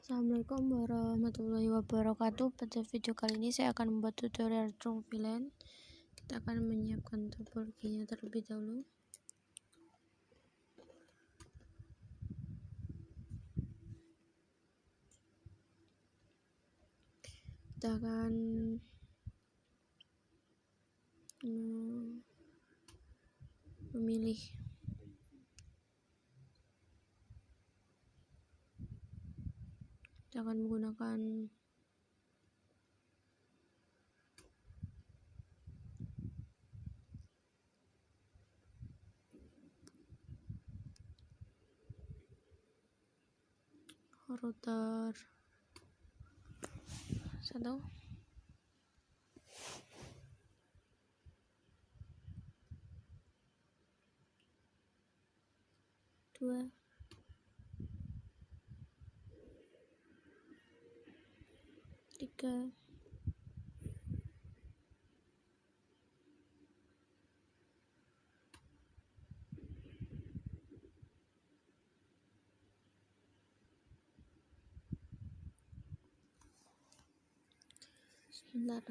Assalamualaikum warahmatullahi wabarakatuh. Pada video kali ini saya akan membuat tutorial True VLAN. Kita akan menyiapkan topologinya terlebih dahulu. Kita akan memilih kita akan menggunakan router 1, 2, 3, 4.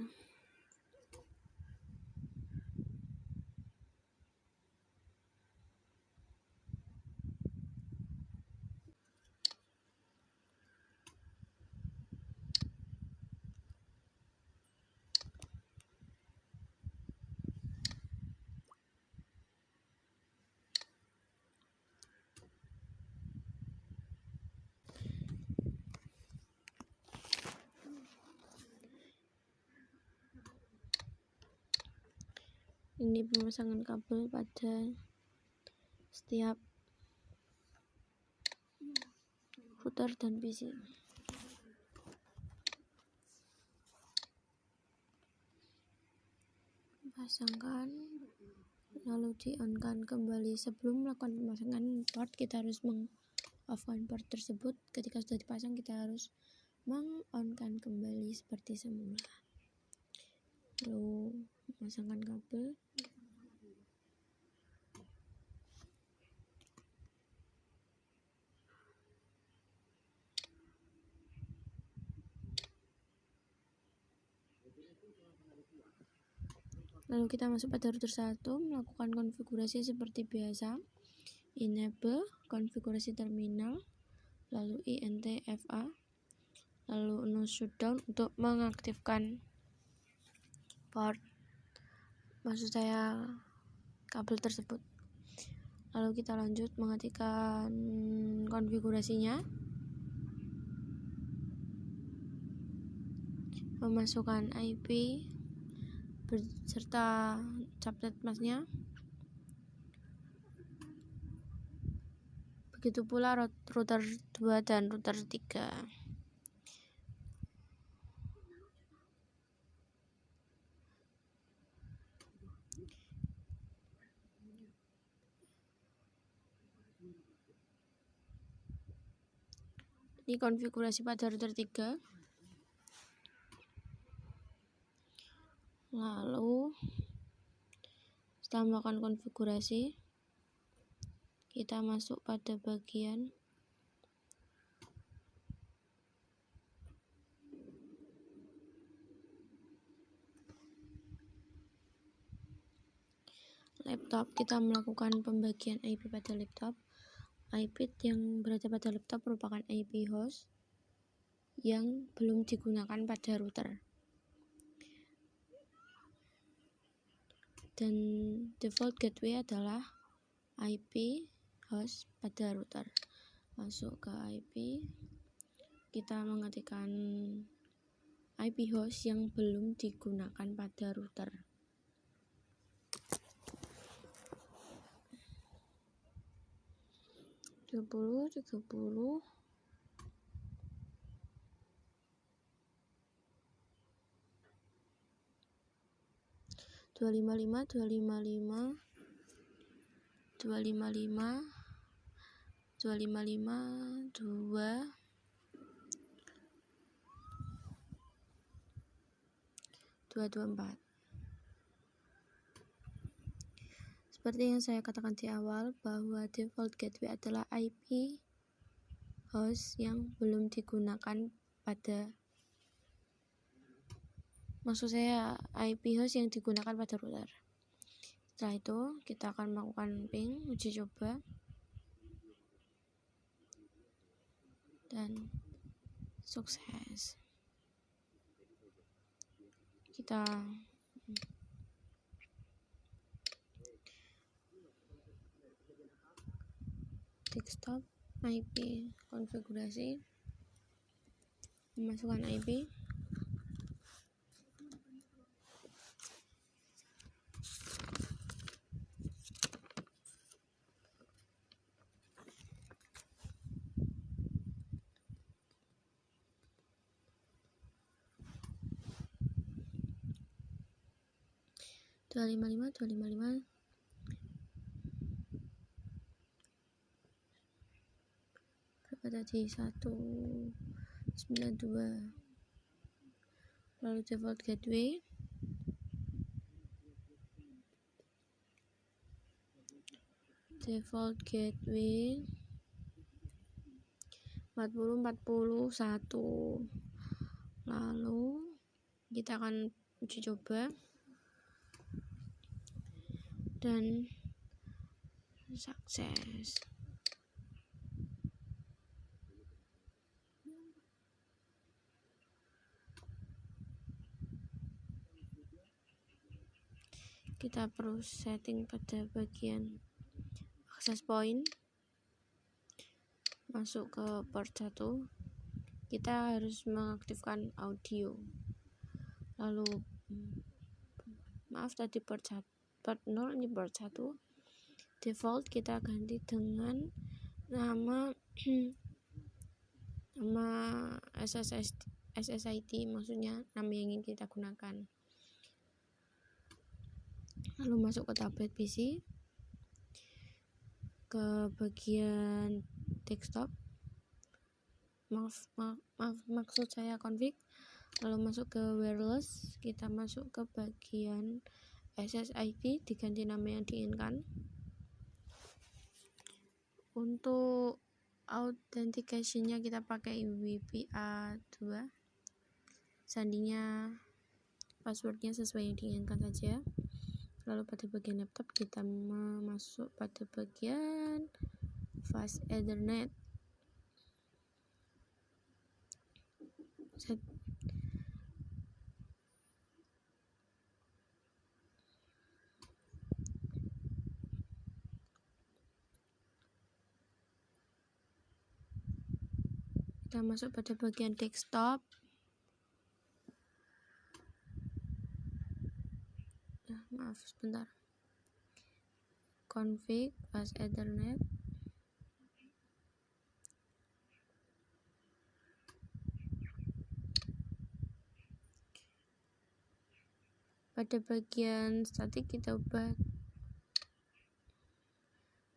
Ini pemasangan kabel pada setiap router dan PC. Pasangkan, lalu di-on-kan kembali. Sebelum melakukan pemasangan port, kita harus meng-off-kan port tersebut. Ketika sudah dipasang, kita harus meng-on-kan kembali seperti semula. Lalu memasangkan kabel. Lalu kita masuk pada router 1, melakukan konfigurasi seperti biasa. Enable, konfigurasi terminal, lalu INTFA, lalu no shutdown untuk mengaktifkan port, maksud saya kabel tersebut. Lalu kita lanjut mengetikkan konfigurasinya, memasukkan IP beserta subnet masknya. Begitu pula router 2 dan router 3. Ini konfigurasi pada router 3. Lalu setelah melakukan konfigurasi, kita masuk pada bagian laptop. Kita melakukan pembagian IP pada laptop. IP yang berada pada laptop merupakan IP host yang belum digunakan pada router. Dan default gateway adalah IP host pada router. Masuk ke IP, kita mengetikkan IP host yang belum digunakan pada router. Dua puluh 255 255 255 255 2 224. Seperti yang saya katakan di awal, bahwa default gateway adalah IP host yang belum digunakan IP host yang digunakan pada router. Setelah itu kita akan melakukan ping uji coba dan sukses. Kita desktop IP konfigurasi, memasukkan IP, berapa tadi 192. Lalu default gateway, default gateway 4041. Lalu kita akan uji coba dan sukses. Kita perlu setting pada bagian access point, masuk ke port 1. Kita harus mengaktifkan audio. Lalu maaf tadi port 0, ini port 1. Default kita ganti dengan nama SSID, maksudnya nama yang ingin kita gunakan. Lalu masuk ke tablet PC, ke bagian desktop, maksud saya config. Lalu masuk ke wireless, kita masuk ke bagian SSID, diganti nama yang diinginkan. Untuk authentication-nya kita pakai WPA2, sandinya passwordnya sesuai yang diinginkan saja. Lalu pada bagian laptop kita masuk pada bagian fast Ethernet. Kita masuk pada bagian desktop. Maaf sebentar. Config fast Ethernet. Pada bagian statik kita ubah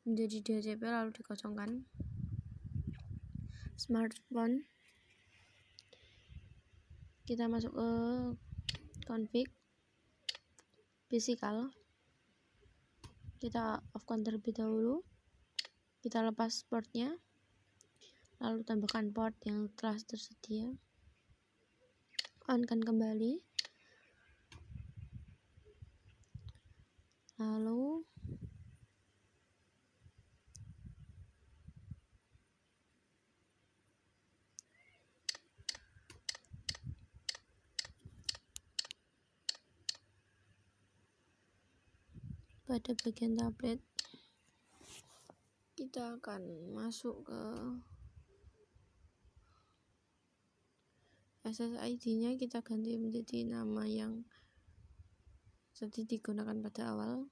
menjadi DHCP lalu dikosongkan. Smartphone, kita masuk ke config physical, kita off-kan terlebih dahulu, kita lepas portnya, lalu tambahkan port yang telah tersedia, on-kan kembali, lalu pada bagian tablet kita akan masuk ke SSID-nya, kita ganti menjadi nama yang tadi digunakan pada awal.